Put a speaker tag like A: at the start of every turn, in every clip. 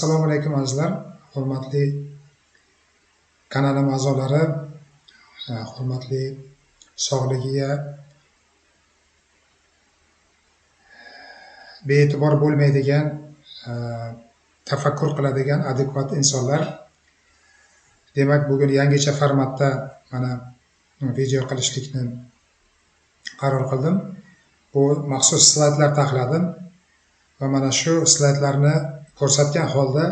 A: Assalomu alaykum azizlar, hurmatli kanalim a'zolari, hurmatli sog'ligiga bee'tibor bo'lmaydigan, tafakkur qiladigan adekvat insonlar. Demak, bugun yangicha formatda mana video qilishlikni qaror qildim. Bu maxsus slaydlar taxladim va mana shu slaydlarni ko'rsatgan holda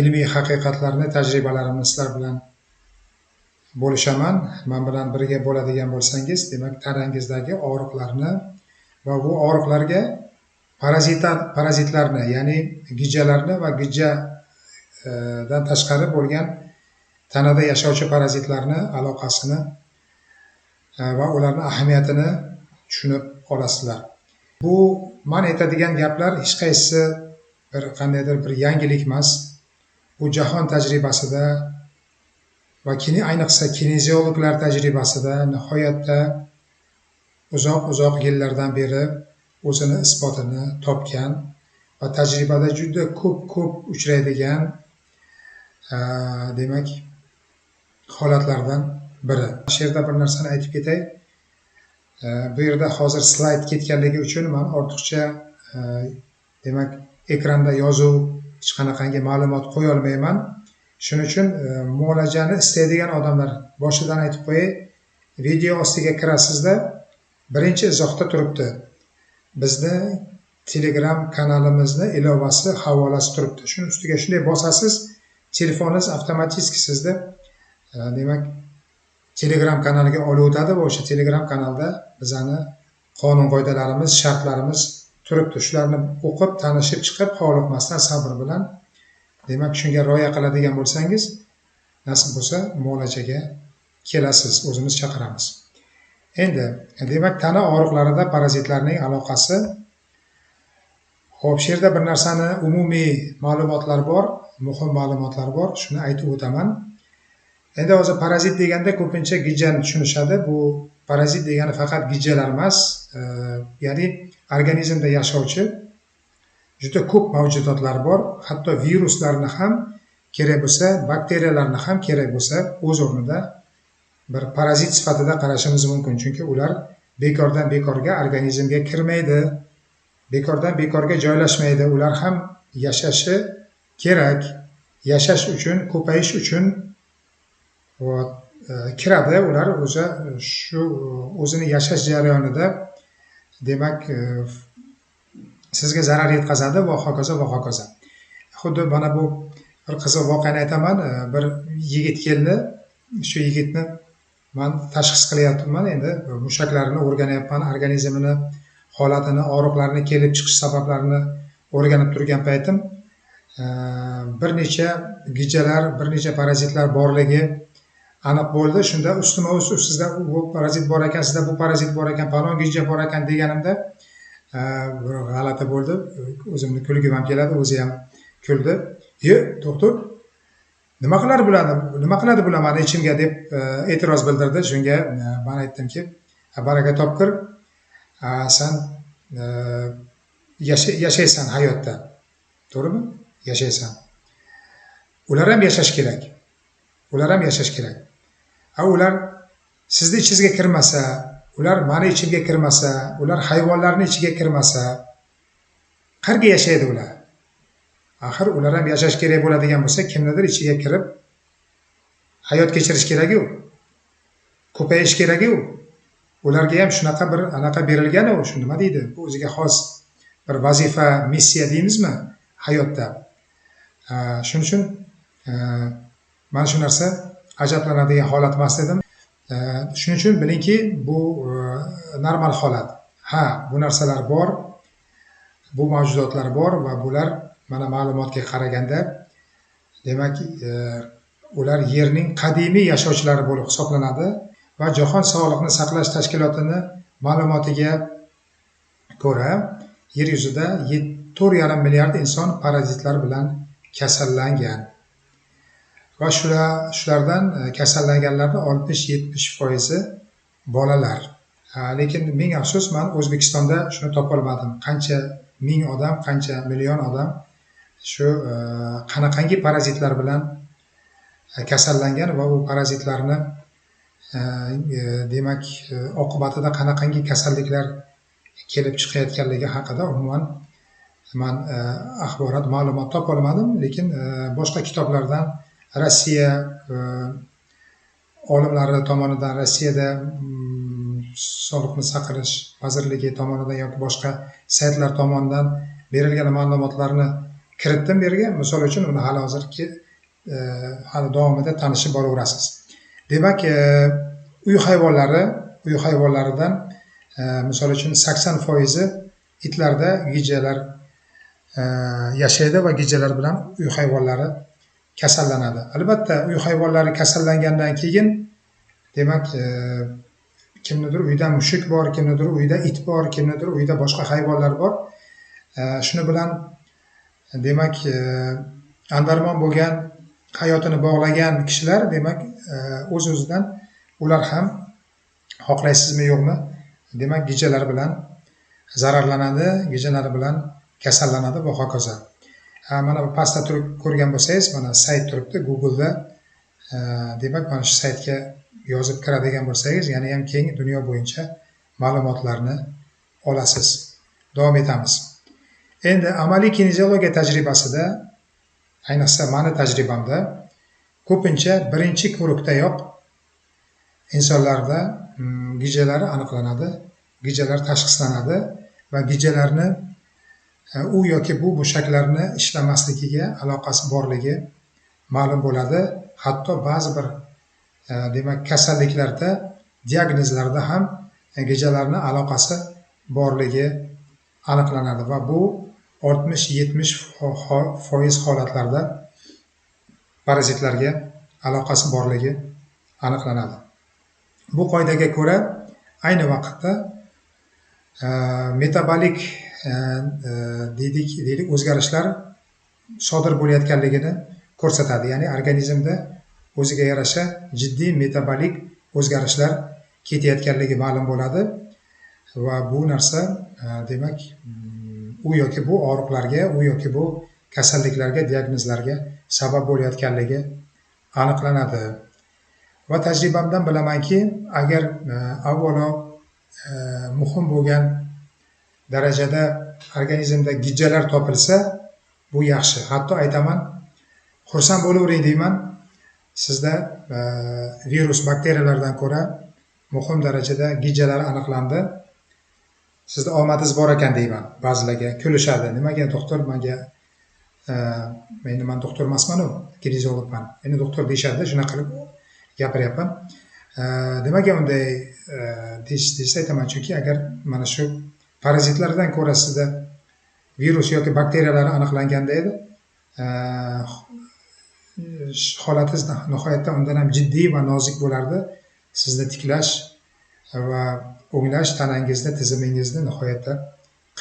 A: ilmiy haqiqatlarni, tajribalarimni sizlar bilan bo'lishaman. Men bilan birga bo'ladigan bo'lsangiz, demak, tanangizdagi og'riqlarni va bu og'riqlarga parazitlarni, ya'ni gijjalarni va gijjadan tashqari bo'lgan tanada yashovchi parazitlarni aloqasini va ularning ahamiyatini tushunib olasizlar. Bu men aytadigan gaplar hech qaysi qandaydir bir yangilik emas. Bu jahon tajribasida va ayniqsa kineziologlar tajribasida nihoyatda uzoq yillardan beri o'zini isbotini topgan va tajribada juda ko'p uchraydigan demak holatlardan biri. Shu yerda bir narsani aytib ketay. Bu yerda hozir slayd ketganligi uchun men ortiqcha demak ekranda yozuv, hech qanaqangi ma'lumot qo'ya olmayman. Shuning uchun muolajani istaydigan odamlar boshidan aytib qo'yay, video ostiga kirasizda birinchi izohda turibdi. Bizni Telegram kanalimizni ilovasi, havolasi turibdi. Shuning ustiga shunday bosasiz, telefoningiz avtomatik sizda demak Telegram kanaliga olib o'tadi va o'sha Telegram kanalda bizani qonun qoidalarimiz, shartlarimiz turibdi. Shularni o'qib, tanishib chiqib, hovliqmasdan sabr bilan demak shunga rioya qiladigan bo'lsangiz, nasib bo'lsa muolajaga kelasiz, o'zimiz chaqiramiz. Endi demak tana og'riqlarida parazitlarning aloqasi. Xo'p, shu yerda bir narsani umumiy ma'lumotlar bor, muhim ma'lumotlar bor, shuni aytib o'taman. Endi hozir parazit deganda ko'pincha gijjani tushunishadi. Bu parazit degani faqat gijjalar emas, ya'ni organizmda yashovchi juda ko'p mavjudotlar bor. Hatto viruslarni ham kerak bo'lsa, bakteriyalarni ham kerak bo'lsa, o'z o'rnida bir parazit sifatida qarashimiz mumkin. Chunki ular bekordan bekorga organizmga kirmaydi, bekordan bekorga joylashmaydi. Ular ham yashashi kerak. Yashash uchun, ko'payish uchun kiradi. Ular o'zini yashash jarayonida demak sizga zarar yetkazadi va hokazo va hokazo. Xuddi mana bu bir qiziq voqeani aytaman. Bir yigit keldi. Shu yigitni men tashxis qilyapman. Endi mushaklarini o'rganyapman, organizmini, holatini, og'riqlarini, kelib chiqish sabablarini o'rganib turgan paytim bir necha gijjalar, bir necha parazitlar borligi aniq bo'ldi. Shunda ustma-ust sizda bu parazit bor ekan, sizda bu parazit bor ekan, falon gijja bor ekan deganimda bir g'alati bo'ldi. O'zimni kulgim ham keladi, o'zi ham kuldi. Doktor, nima qiladi bular meni ichimga deb e'tiroz bildirdi. Shunga men aytdimki, baraka topkir, sen yashaysan hayotda. To'g'rimi? Yashaysan. Ular ham yashash kerak. Ular sizni ichingizga kirmasa, ular meni ichimga kirmasa, ular hayvonlarning ichiga kirmasa, qayerga yashaydi ular? Axir ular ham yashash kerak bo'ladigan bo'lsa, kimnidir ichiga kirib hayot kechirish kerak-ku. Ko'payish kerak-ku. Ularga ham shunaqa bir anaqa berilgan-ku, shu nima deydi? Bu o'ziga xos bir vazifa, missiya deymizmi hayotda? Shuning uchun men shu narsa ajablanadigan holat emas dedim. Shuning uchun bilingki, bu normal holat. Bu narsalar bor, bu mavjudotlar bor va bular mana ma'lumotga qaraganda demak ular yerning qadimiy yashovchilari bo'lib hisoblanadi va Jahon Sog'liqni saqlash tashkilotini ma'lumotiga ko'ra yer yuzida 4,5 milliard inson parazitlar bilan kasallangan. Va shulardan kasallanganlarning 60-70% bolalar. Lekin ming afsus, men O'zbekistonda shuni topa olmadim. Qancha ming odam, qancha million odam shu qanaqangi parazitlar bilan kasallangan va u parazitlarni demak oqibatida qanaqangi kasalliklar kelib chiqayotganligi haqida umuman man axborot ma'lumot topolmadim, lekin boshqa kitoblardan Rossiya olimlari tomonidan, Rossiyada sog'liqni saqlash vazirligi tomonidan yoki boshqa saytlar tomonidan berilgan ma'lumotlarni kiritdim bu yerga. Misol uchun uni hali hozirgi hali davomida tanishib boraverasiz. Demak, uy hayvonlaridan misol uchun 80% itlarda gijalar yashaydi va gijalar bilan uy hayvonlari kasallanadi. Albatta, uy hayvonlari kasallangandan keyin demak kimnidir uyda mushuk bor, kimnidir uyda it bor, kimnidir uyda boshqa hayvonlar bor. Shuni bilan demak andarmon bo'lgan, hayotini bog'lagan kishilar demak o'z-o'zidan ular ham xohlaysizmi yo'qmi, demak gijalar bilan zararlanadi, gijalari bilan kasallanadi va hokazo. Mana bu pastda turib ko'rgan bo'lsangiz, mana sayt turibdi Google'da. Demak, mana shu saytga yozib kiradigan bo'lsangiz, yana ham keng dunyo bo'yicha ma'lumotlarni olasiz. Davom etamiz. Endi amaliy kineziyologiya tajribasida, ayniqsa meni tajribamda, ko'pincha birinchi ko'rikdayoq insonlarda gijalari aniqlanadi, gijalar tashxislanadi va gijalarni u yoki bu mushaklarni ishlamasligiga aloqasi borligi ma'lum bo'ladi. Hatto ba'zi bir demak kasalliklarda, diagnozlarda ham gijalarni aloqasi borligi aniqlanadi va bu 60-70% holatlarda parazitlarga aloqasi borligi aniqlanadi. Bu qoidaga ko'ra ayni vaqtda metabolik deylik o'zgarishlar sodir bo'layotganligini ko'rsatadi. Ya'ni organizmda o'ziga yarasha jiddiy metabolik o'zgarishlar ketayotganligi ma'lum bo'ladi va bu narsa demak u yoki bu og'riqlarga, u yoki bu kasalliklarga, diagnozlarga sabab bo'layotganligi aniqlanadi. Va tajribamdan bilamanki, agar avvalo muhim bo'lgan darajada organizmda gijalar topilsa, bu yaxshi. Hatto aytaman, xursand bo'lavering deyman. Sizda virus, bakteriyalardan ko'ra muhim darajada gijalar aniqlandi. Sizda omadingiz bor ekan deyman. Ba'zilarga kulishadi. Nimaga doktor menga men doktor emasman-ku, kineziologman. Meni doktor deyshadi, shunaqa qilib gapiryapman. Nimaga unday deyishsa aytaman, chunki agar mana shu parazitlardan ko'ra sizda virus yoki bakteriyalar aniqlanganda edi, holatingiz nihoyatda undan ham jiddiy va nozik bo'lardi. Sizni tiklash va o'nglash tanangizni, tizimingizni nihoyatda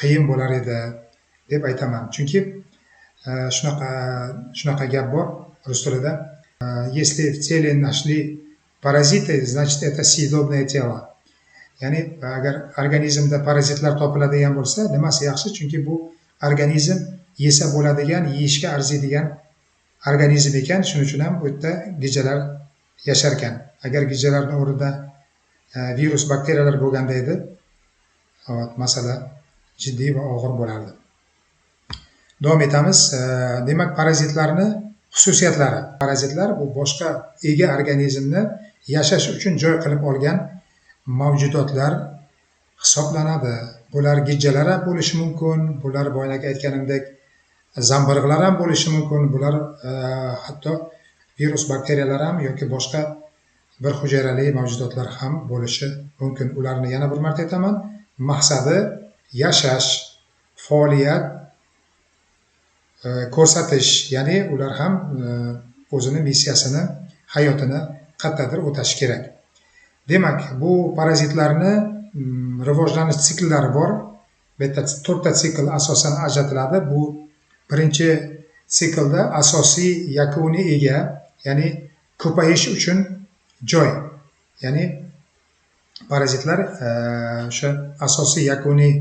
A: qiyin bo'lar edi deb aytaman. Chunki shunaqa gap bor rus tilida. Если в теле нашли паразиты, значит это съедобное тело. Ya'ni agar organizmda parazitlar topiladigan bo'lsa, nimasi yaxshi? Chunki bu organizm yesa bo'ladigan, yeyishga arziydigan organizm ekan, shuning uchun ham bu yerda gijalar yashar ekan. Agar gijalarning o'rnida virus, bakteriyalar bo'lganda edi, masala jiddiy va og'ir bo'lardi. Davom etamiz. Demak, parazitlarni xususiyatlari. Parazitlar bu boshqa ega organizmni yashash uchun joy qilib olgan mavjudotlar hisoblanadi. Bular gijalar ham bo'lishi mumkin, bular boyagi aytganimdek zambirg'lar ham bo'lishi mumkin, bular hatto virus, bakteriyalar ham yoki boshqa bir hujayrali mavjudotlar ham bo'lishi mumkin. Ularni yana bir marta aytaman, maqsadi yashash, faoliyat ko'rsatish, ya'ni ular ham o'zini missiyasini, hayotini qat'adir o'tashi kerak. Demak, bu parazitlarni rivojlanish sikllari bor. Bu yerda 4 ta sikl asosan ajratiladi. Bu birinchi siklda asosiy yakuniy ega, ya'ni ko'payish uchun joy. Ya'ni parazitlar o'sha asosiy yakuniy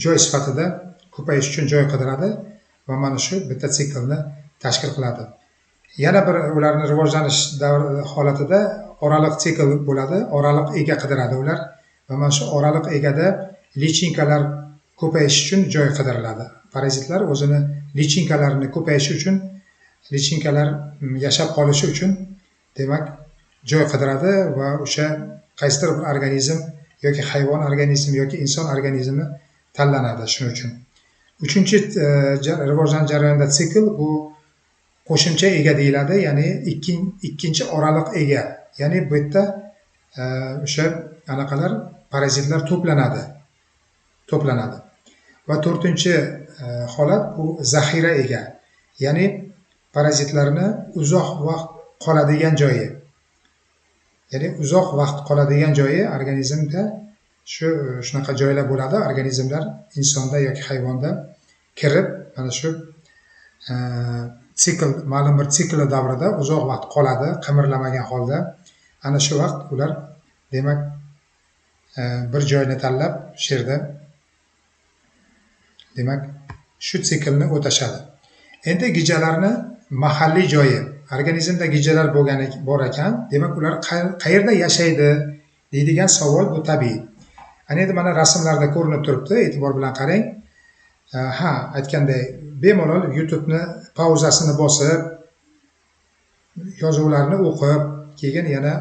A: joy sifatida ko'payish uchun joy qidiradi va mana shu bitta siklni tashkil qiladi. Yana bir ularni rivojlanish holatida oraliq sikl bo'ladi, oraliq ega qidiradi ular va mana shu oraliq egada lichinkalar ko'payish uchun joy qidiriladi. Parazitlar o'zini lichinkalarini ko'payishi uchun, lichinkalar yashab qolishi uchun demak joy qidiradi va o'sha qaysidir bir organizm yoki hayvon organizmi yoki inson organizmi tanlanadi shuning uchun. Uchinchi rivojlanish jarayonida sikl bu qo'shimcha ega deyiladi, ya'ni ikkinchi oraliq ega. Ya'ni bu yerda o'sha anaqalar parazitlar to'planadi. Va to'rtinchi holat bu zaxira ega. Ya'ni parazitlarni uzoq vaqt qoladigan joyi. Ya'ni uzoq vaqt qoladigan joyi organizmda shunaqa joylar bo'ladi. Organizmlar insonda yoki hayvonda kirib, mana shu ma'lum bir sikl davrida uzoq vaqt qoladi, qimirlamagan holda. Ana shu vaqt ular demak bir joyni tanlab, shu yerda demak shu siklni o'tashadi. Endi gijalarni mahalliy joyi, organizmda gijalar bor ekan, demak ular qayerda yashaydi deydigan savol bu tabiiy. Ana endi mana rasmlarda ko'rinib turibdi, e'tibor bilan qarang. Aytganday, bemalol YouTube'ni pauzasini bosib, yozuvlarni o'qib, keyin yana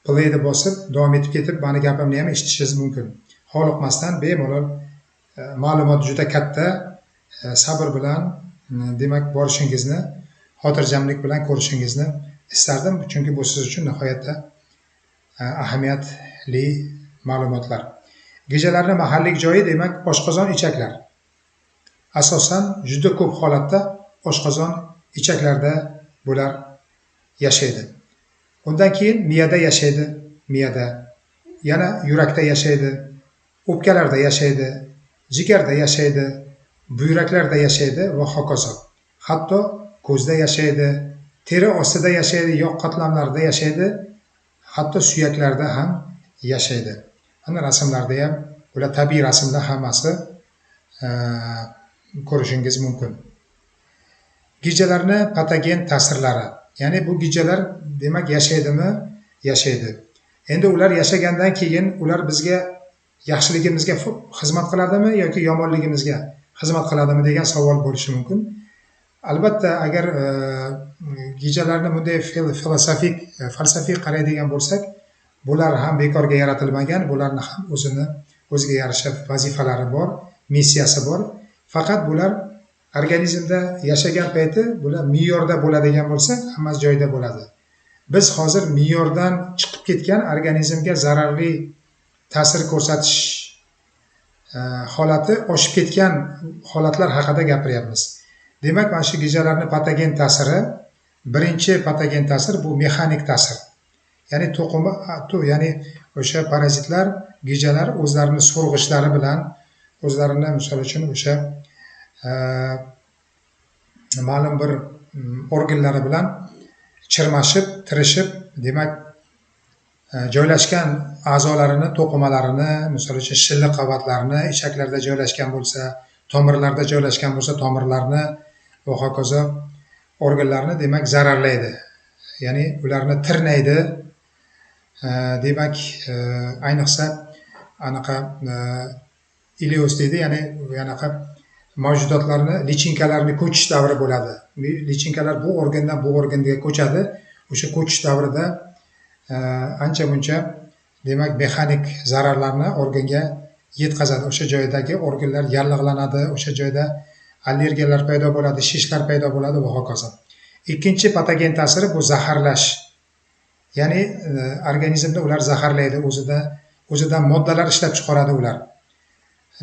A: play'ni bosib, davom etib ketib, meni gapimni ham eshitishingiz mumkin. Xoliqmasdan bemalol ma'lumot juda katta, sabr bilan demak borishingizni, xotirjamlik bilan ko'rishingizni istardim, chunki bu siz uchun nihoyatda ahamiyatli ma'lumotlar. Gijalarning mahalliy joyi demak oshqozon ichaklar. Asosan juda ko'p holatda oshqozon ichaklarda bular yashaydi. Undan keyin miyada yashaydi, yana yurakda yashaydi, o'pkalarda yashaydi, jigarda yashaydi, buyraklarda yashaydi va hokazo. Hatto ko'zda yashaydi, teri ostida yashaydi, yog' qatlamlarida yashaydi, hatto suyaklarda ham yashaydi. Mana rasmlarda ham bular tabiiy rasmlar hammasi ko'rishingiz mumkin. Gijalarning patogen ta'sirlari. Ya'ni bu gijalar demak yashaydimi? Yashaydi. Endi ular yashagandan keyin ular bizga yaxshiligimizga xizmat qiladimi yoki yomonligimizga xizmat qiladimi degan savol bo'lishi mumkin. Albatta, agar gijalarni bunday falsafiy qaraydigan bo'lsak, bular ham bekorga yaratilmagan, bularning ham o'ziga yarasha vazifalari bor, missiyasi bor. Faqat bular organizmda yashagan payti bular me'yorda bo'ladigan bo'lsa, hammasi joyida bo'ladi. Biz hozir me'yordan chiqib ketgan organizmga zararli ta'sir ko'rsatish holati oshib ketgan holatlar haqida gapiryapmiz. Demak, mana shu gijalarning patogen ta'siri, birinchi patogen ta'sir bu mexanik ta'sir. Ya'ni ya'ni o'sha parazitlar, gijalar o'zlarini so'rg'ishlari bilan, o'zlarini misol uchun o'sha ma'lum bir organlari bilan chirmashib, tirishib, demak joylashgan a'zolarini, to'qimalarini, misol uchun shilliq qavatlarini, ichaklarda joylashgan bo'lsa, tomirlarda joylashgan bo'lsa, tomirlarni va hokazo organlarni demak zararlaydi. Ya'ni ularni tirnaydi. Demak, ayniqsa anaqa ileus deydi, ya'ni anaqa mavjudotlarni, lichinkalarni ko'chish davri bo'ladi. Lichinkalar bu organdan bu organga ko'chadi. O'sha ko'chish davrida ancha muncha demak mexanik zararlarni organga yetkazadi. O'sha joydagi organlar yallig'lanadi, o'sha joyda allergiyalar paydo bo'ladi, shishlar paydo bo'ladi va hokazo. Ikkinchi patogen ta'siri bu zaharlash. Ya'ni organizmda ular zaharlaydi, o'zidan moddalar ishlab chiqaradi ular.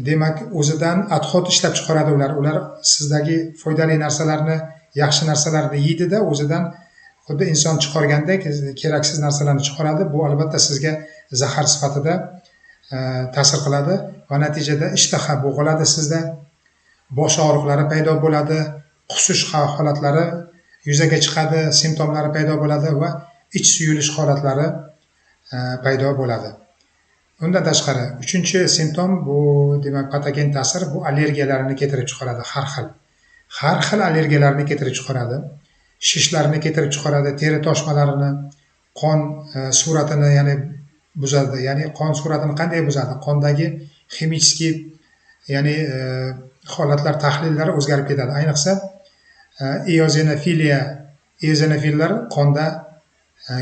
A: Demak, o'zidan adhot ishlab chiqaradi ular. Ular sizdagi foydali narsalarni, yaxshi narsalarni yeydi-da, o'zidan xuddi inson chiqargandek keraksiz narsalarni chiqaradi. Bu albatta sizga zahar sifatida ta'sir qiladi va natijada ishtaha bo'g'iladi sizda, bosh og'riqlari paydo bo'ladi, qusish holatlari yuzaga chiqadi, simptomlari paydo bo'ladi va ich suyulish holatlari paydo bo'ladi. Undan tashqari, uchinchi simptom bu demak patogen ta'sir bu allergiyalarni keltirib chiqaradi har xil allergiyalarni keltirib chiqaradi. Shishlarni keltirib chiqaradi, teri toshmalarini, qon suratini ya'ni buzadi. Ya'ni qon suratini qanday buzadi? Qondagi ximiskiy ya'ni holatlar, tahlillar o'zgarib ketadi. Ayniqsa eozinofillar qonda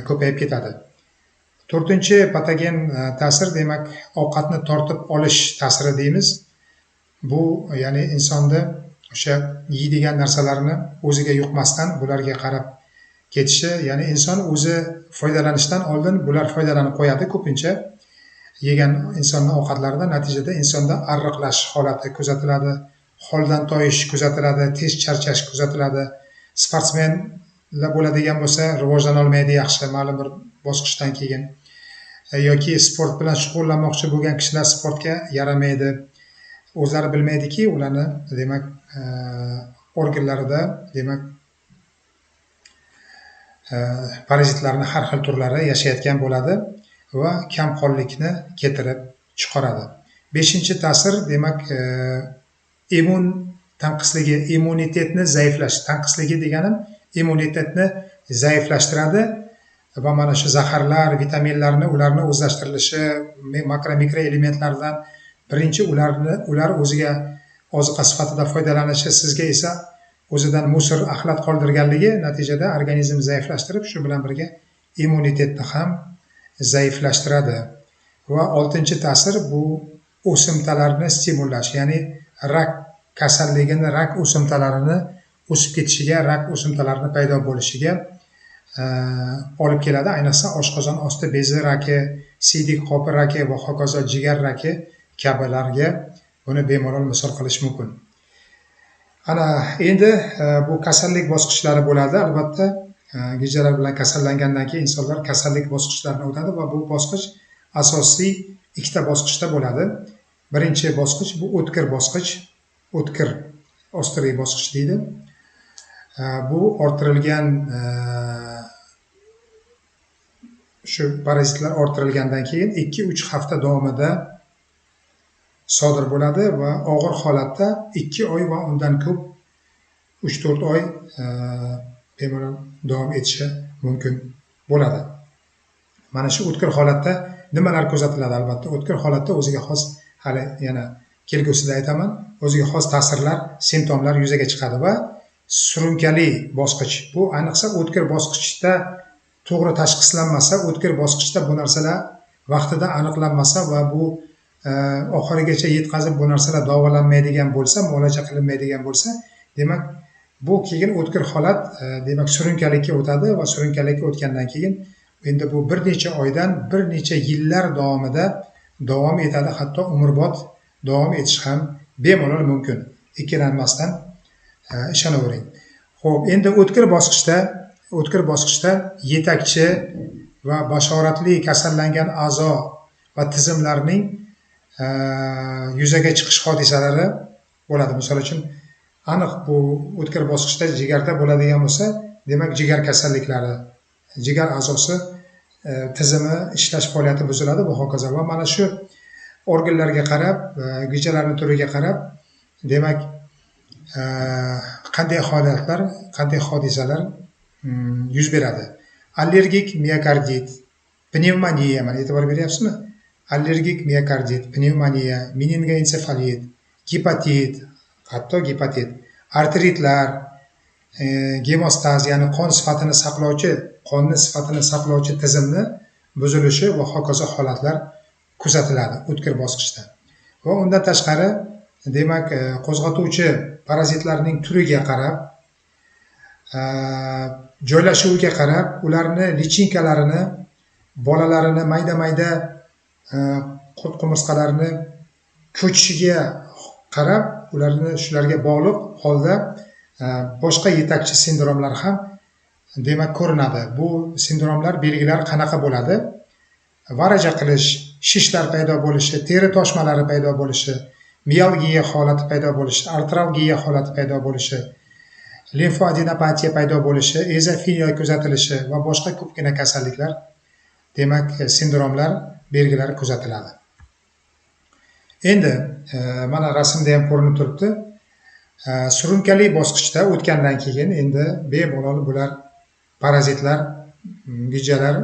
A: ko'payib ketadi. To'rtinchi patogen ta'sir demak ovqatni tortib olish ta'siri deymiz. Bu ya'ni insonni o'sha yeydigan narsalarni o'ziga yuqmasdan bularga qarab ketishi, ya'ni inson o'zi foydalanishdan oldin bular foydalanib qo'yadi ko'pincha yegan insonning ovqatlarida. Natijada insonda arriqlash holati kuzatiladi, holdan toyish kuzatiladi, tez charchash kuzatiladi. Sportsmenlar bo'ladigan bo'lsa rivojlana olmaydi yaxshi ma'lum bir bosqichdan keyin, yoki sport bilan shug'ullanmoqchi bo'lgan kishilar sportga yaramaydi. O'zlari bilmaydiki, ularni demak organlarida demak parazitlarning har xil turlari yashayotgan bo'ladi va kamqonlikni keltirib chiqaradi. Beshinchi ta'sir demak immun tanqisligi, immunitetni zaiflash. Tanqisligi deganim immunitetni zaiflashtiradi va mana shu zaharlar, vitaminlarni ularni o'zlashtirilishi, makro mikro elementlardan birinchi ular o'ziga oziqa sifatida foydalanishi, sizga esa o'zidan musor, axlat qoldirganligi natijada organizm zaiflashtirib, shu bilan birga immunitetni ham zaiflashtiradi. Va oltinchi ta'sir bu o'simtalarni stimullash, ya'ni rak kasalligini, rak o'simtalarini o'sib ketishiga, rak o'simtalarini paydo bo'lishiga olib keladi. Ayniqsa oshqozon osti bezi raki, siydik qopi raki va hokazo jigar raki kabilarga buni bemalol misol qilish mumkin. Ana endi bu kasallik bosqichlari bo'ladi. Albatta gijalar bilan kasallangandan keyin insonlar kasallik bosqichlarini o'tadi va bu bosqich asosiy ikkita bosqichda bo'ladi. Birinchi bosqich bu o'tkir bosqich, o'tkir ostriy bosqich deydi. Bu orttirilgan shu parazitlar orttirilgandan keyin 2-3 hafta davomida sodir bo'ladi va og'ir holatda 2 oy va undan ko'p 3-4 oy bemalol davom etishi mumkin bo'ladi. Mana shu o'tkir holatda nimalar kuzatiladi? Albatta, o'tkir holatda o'ziga xos, hali yana kelgusida aytaman, o'ziga xos ta'sirlar, simptomlar yuzaga chiqadi va surunkali bosqich. Bu ayniqsa o'tkir bosqichda to'g'ri tashxislanmasa, o'tkir bosqichda bu narsalar vaqtida aniqlanmasa va bu oxirigacha yetkazib bu narsalar davolanmaydigan bo'lsa, muolaja qilinmaydigan bo'lsa, demak bu keyin o'tkir holat demak surunkalikka o'tadi va surunkalikka o'tgandan keyin endi bu bir necha oydan bir necha yillar davomida davom etadi, hatto umrbod davom etishi ham bemalol mumkin. Ikkilanmasdan ishonavering. Xo'p, endi o'tkir bosqichda yetakchi va bashoratli kasallangan a'zo va tizimlarning yuzaga chiqish hodisalari bo'ladi. Misol uchun, aniq bu o'tkir bosqichda jigarda bo'ladigan bo'lsa, demak jigar kasalliklari, jigar a'zosi tizimi ishlash faoliyati buziladi va hokazo. Va mana shu organlarga qarab, gijalarning turiga qarab, demak qanday holatlar, qanday hodisalar yuz beradi. Allergik miokardit, pnevmoniya, mana e'tibor beryapsizmi? Allergik miokardit, pnevmoniya, meningoensefalit, gepatit, hatto gepatit, artritlar, gemostaz, ya'ni qonni sifatini saqlovchi tizimni buzilishi va hokazo holatlar kuzatiladi o'tkir bosqichda. Va undan tashqari, demak, qo'zg'atuvchi parazitlarning turiga qarab, joylashuviga qarab, ularni lichinkalarini, bolalarini, mayda-mayda qumursqalarini ko'chishiga qarab, shularga bog'liq holda boshqa yetakchi sindromlar ham demak ko'rinadi. Bu sindromlar belgilar qanaqa bo'ladi? Varaja qilish, shishlar paydo bo'lishi, teri toshmalari paydo bo'lishi, mialgiya holati paydo bo'lishi, artralgiya holati paydo bo'lishi, limfoadenopatiya paydo bo'lishi, ezofiliya kuzatilishi va boshqa ko'pgina kasalliklar, demak sindromlar belgilari kuzatiladi. Endi mana rasmda ham ko'rinib turibdi. Surunkali bosqichda o'tgandan keyin endi bemalol bular parazitlar, gijalar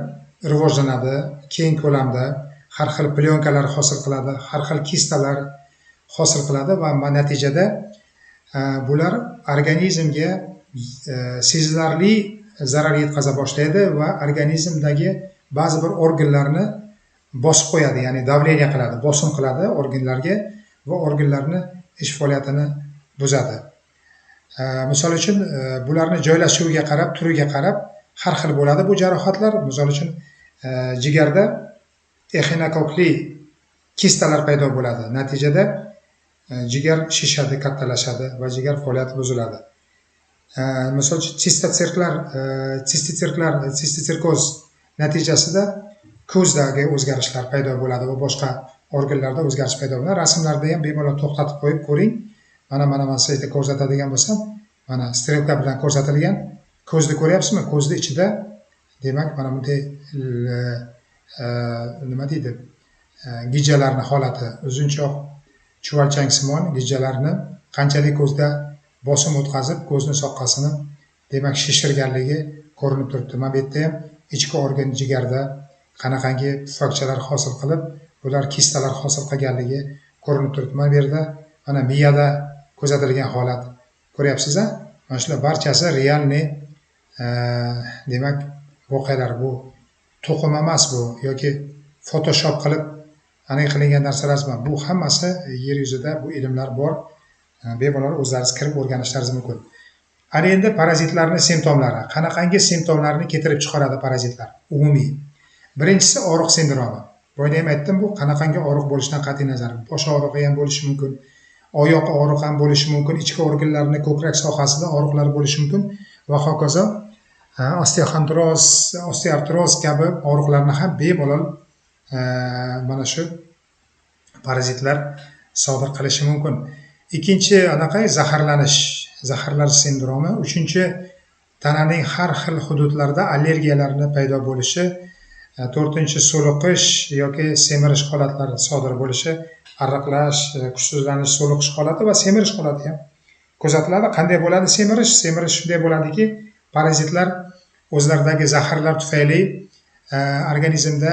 A: rivojlanadi, keng ko'lamda har xil plyonkalar hosil qiladi, har xil kistalar hosil qiladi va natijada bular organizmga sezilarli zarar yetkaza boshlaydi va organizmdagi ba'zi bir organlarni bosib qo'yadi, ya'ni davleniya qiladi, bosim qiladi organlarga va organlarni ish faoliyatini buzadi. Misol uchun bularni joylashuviga qarab, turiga qarab har xil bo'ladi bu jarohatlar. Misol uchun jigarda exinokokli kistalar paydo bo'ladi. Natijada jigar shishadi, kattalashadi va jigar faoliyati buziladi. Misol uchun stistsirkoz natijasida ko'zdagi o'zgarishlar paydo bo'ladi va boshqa organlarda o'zgarish paydo bo'ladi. Rasmlarda ham bemalol to'xtatib qo'yib ko'ring. Mana sizga ko'rsatadigan bo'lsam, mana strelka bilan ko'rsatilgan. Ko'zni ko'ryapsizmi? Ko'zni ichida demak mana bunday nima deydi? Gijalarning holati, uzunchoq chuvalchangsimon gijalarni qanchalik ko'zda bosim o'tkazib, ko'zni soqqasini demak shishirganligi ko'rinib turibdi. Mana bu yerda ham ichki organ jigarda qanaqangi pufakchalar hosil qilib, bular kistalar hosil qilganligi ko'rinib turibdi. Mana bu yerda mana miyada kuzatilgan holat ko'ryapsiz-a? Mana shular barchasi realniy demak voqealar. Bu to'qim emas bu yoki Photoshop qilib aniq qilingan narsalar emas. Bu hammasi yer yuzida bu ilmlar bor. Bemalol o'zlaringiz kirib o'rganishlaringiz mumkin. Ana endi parazitlarning simptomlari. Qanaqangi simptomlarni keltirib chiqaradi parazitlar? Umumiy. Birinchisi og'riq sindromi. Boyda ham aytdim, bu qanaqangi og'riq bo'lishidan qat'iy nazar. Bosh og'rig'i ham bo'lishi mumkin, oyoq og'rig'i ham bo'lishi mumkin, ichki organlarning ko'krak sohasida og'riqlar bo'lishi mumkin va hokazo. Osteoartroz kabi og'riqlarni ham bemalol mana shu parazitlar sodir qilishi mumkin. Ikkinchi zaharlanish sindromi. Uchinchi tananing har xil hududlarda allergiyalarni paydo bo'lishi. To'rtinchi so'liqish yoki semirish holatlari sodir bo'lishi, arraqlash, kuchsizlanish, so'liqish holati va semirish holati ham kuzatiladi. Qanday bo'ladi semirish? Semirish shunday bo'ladiki, parazitlar o'zlaridagi zaharlar tufayli organizmda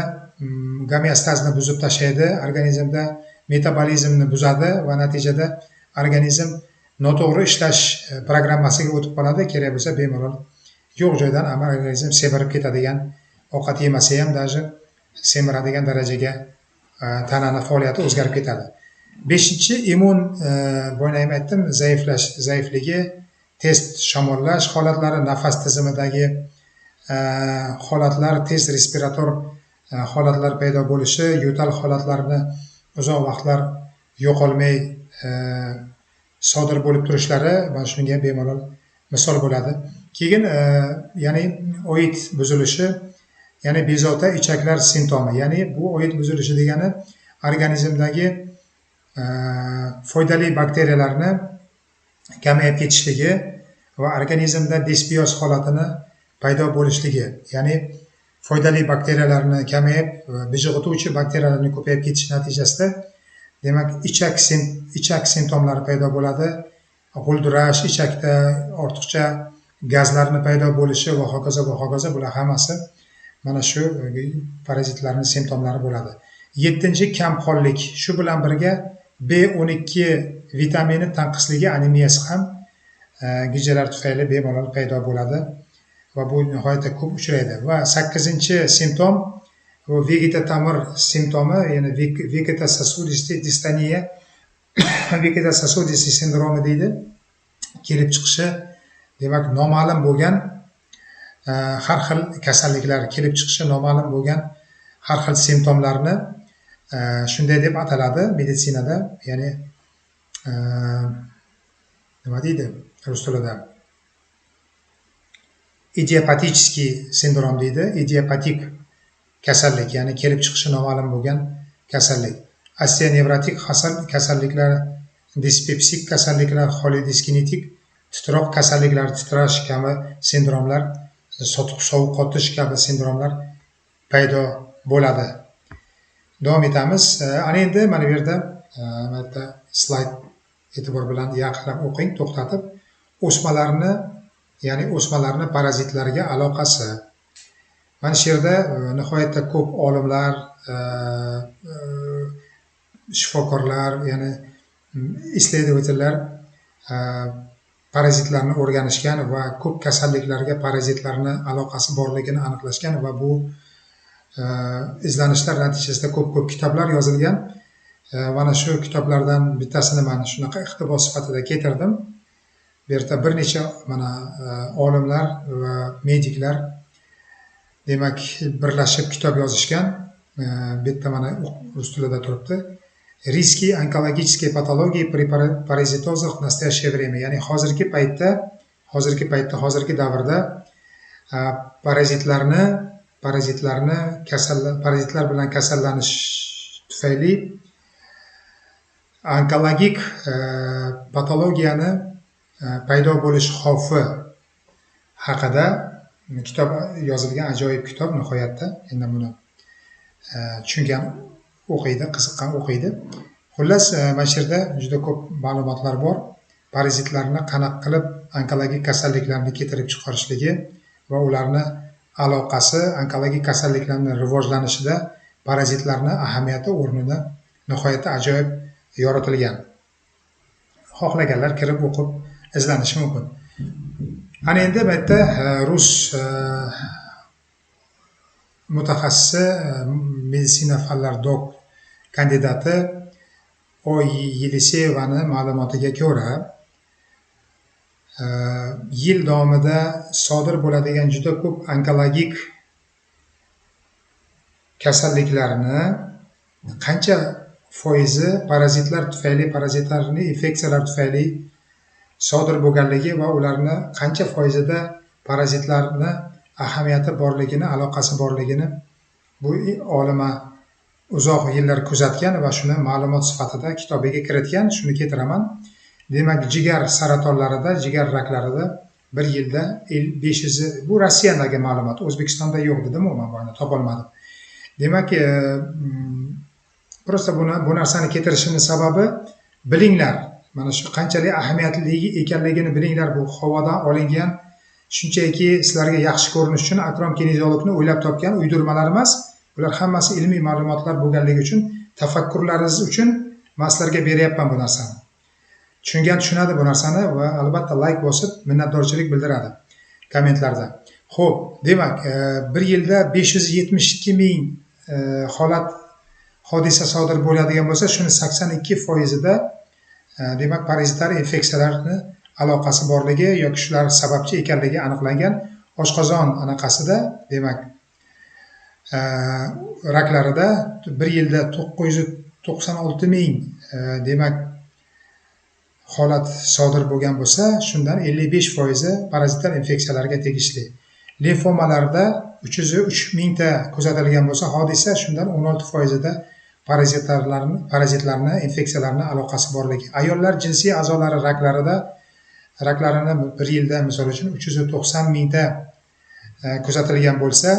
A: gomeostazni buzib tashlaydi, organizmda metabolizmni buzadi va natijada organizm noto'g'ri ishlash programmasiga o'tib qoladi. Kerak bo'lsa bemalol yo'q joydan organizm semirib ketadigan, ovqat yemasa ham даже semiradigan darajaga tanani faoliyati o'zgarib ketadi. Beshinchi immun boya ham aytdim, zaifligi, tez shamollash holatlari, nafas tizimidagi holatlar, tez respirator holatlar paydo bo'lishi, yo'tal holatlarini uzoq vaqtlar yo'qolmay sodir bo'lib turishlari mana shunga bemalol misol bo'ladi. Keyin ya'ni o'yit buzilishi, ya'ni bezovta ichaklar simptomi. Ya'ni bu o'yit buzilishi degani organizmdagi foydali bakteriyalarni kamayib ketishligi va organizmda disbiyoz holatini paydo bo'lishligi. Ya'ni foydali bakteriyalarni kamayib, bijg'ituvchi bakteriyalarning ko'payib ketishi natijasida demak ichak simptomlari paydo bo'ladi. G'uldirash, ichakda ortiqcha gazlarni paydo bo'lishi va hokazo bular hammasi mana shu parazitlarning simptomlari bo'ladi. 7-chi kamqonlik. Shu bilan birga B12 vitamini tanqisligi, anemiyasi ham gijalar tufayli bemalol paydo bo'ladi va bu nihoyatda ko'p uchraydi. Va 8-chi simptom bu vegetatamir simptomi, ya'ni vegetasosudistic distoniya, vegetasosudistic sindromi deydi. Kelib chiqishi demak noma'lum bo'lgan har xil kasalliklar kelib chiqishi noma'lum bo'lgan har xil simptomlarni shunday deb ataladi meditsinada, ya'ni nima deydi rus tilida? Idiopatichskiy sindrom deydi. Idiopatik kasallik, ya'ni kelib chiqishi noma'lum bo'lgan kasallik. Osteonevrotik kasalliklar, dispepsik kasalliklar, xolidiskinetik titroq kasalliklar, titrash kabi sindromlar, sovuq qotish kabi sindromlar paydo bo'ladi. Davom etamiz. Ana endi mana bu yerda Albatta slayd e'tibor bilan yaqinlab o'qing, to'xtatib. O'smalarni parazitlarga aloqasi. Mana shu yerda nihoyatda ko'p olimlar, shifokorlar, ya'ni исследовательlar parazitlarni o'rganishgan va ko'p kasalliklarga parazitlarni aloqasi borligini aniqlashgan va bu izlanishlar natijasida ko'p kitoblar yozilgan. Mana shu kitoblardan bittasini mana shunaqa iqtibos sifatida keltirdim. Bu yerda bir necha mana olimlar va mediklar demak birlashib kitob yozishgan. Bu yerda mana rus tilida turibdi. Riski онкологической патологии при паразитозах в настоящее время. Ya'ni hozirgi davrda parazitlar bilan kasallanish tufayli onkologik patologiyani paydo bo'lish xavfi haqida kitob yozilgan, ajoyib kitob nihoyatda. Endi buni tushungan o'qiydi, qiziqqan o'qiydi. Xullas, mana shu yerda juda ko'p ma'lumotlar bor. Parazitlarni qanaqa qilib onkologik kasalliklarni keltirib chiqarishligi va ularni aloqasi, onkologik kasalliklarning rivojlanishida parazitlarni ahamiyati, o'rnini nihoyatda ajoyib yoritilgan. Xohlaganlar kirib o'qib izlanishi mumkin. Ana endi bu yerda rus mutaxassisi, meditsina fanlar kandidati Oy Yeliseyevani ma'lumotiga ko'ra, yil davomida sodir bo'ladigan juda ko'p onkologik kasalliklarni qancha foizi parazitlar tufayli, infeksiyalar tufayli sodir bo'lganligi va ularni qancha foizida parazitlarni ahamiyati borligini, aloqasi borligini bu olima uzoq yillar kuzatgan va shuni ma'lumot sifatida kitobiga kiritgan. Shuni keltiraman. Demak, jigar saratonlarida, jigar raklarida bir yilda 500, bu Rossiyadagi ma'lumot, O'zbekistonda yo'q dedim, umuman topolmadim. Demak, prosta bu narsani keltirishimning sababi, bilinglar, mana shu qanchalik ahamiyatli ekanligini bilinglar. Bu havodan olingan, shunchaki sizlarga yaxshi ko'rinish uchun Akrom kinezologni o'ylab topgan uydirmalar emas. Bular hammasi ilmiy ma'lumotlar bo'lganligi uchun, tafakkurlaringiz uchun men sizlarga beryapman bu narsani. Tushunadi bu narsani va albatta like bosib minnatdorchilik bildiradi kommentlarda. Xo'p, demak, bir yilda 572 ming hodisa sodir bo'ladigan bo'lsa, shuni 82%da demak parazitar infeksiyalarni aloqasi borligi yoki shular sababchi ekanligi aniqlangan. Oshqozon anaqasida, demak, raklarida bir yilda 996 ming demak holat sodir bo'lgan bo'lsa, shundan 55% parazitar infeksiyalarga tegishli. Limfomalarda 303 mingta kuzatilgan bo'lsa, hodisa shundan 16%da parazitlarni, infeksiyalarni aloqasi borligi. Ayollar jinsiy a'zolari raklarini bir yilda misol uchun 390 mingta kuzatilgan bo'lsa,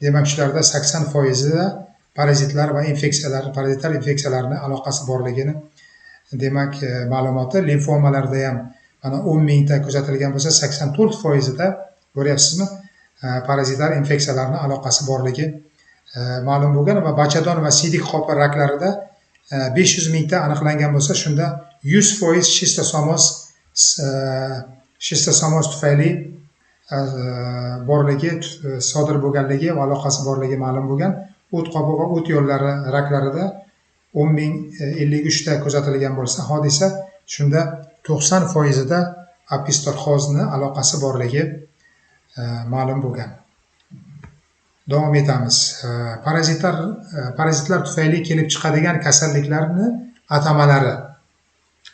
A: demak shularda 80%da parazitlar va parazitar infeksiyalarni aloqasi borligini demak ma'lumoti. Limfomalarda ham mana 10 mingta kuzatilgan bo'lsa, 84%da ko'ryapsizmi, parazitar infeksiyalarni aloqasi borligi ma'lum bo'lgan va bachadon va siydik qopi raklarida 500 mingta aniqlangan bo'lsa, shunda 100% shistosomoz tufayli borligi, sodir bo'lganligi va aloqasi borligi ma'lum bo'lgan. O't qopi va o't yo'llari raklarida 10.053 ta kuzatilgan bo'lsa, hodisa shunda 90%da apistorxozni aloqasi borligi ma'lum bo'lgan. Davom etamiz. Parazitlar tufayli kelib chiqadigan kasalliklarni atamalari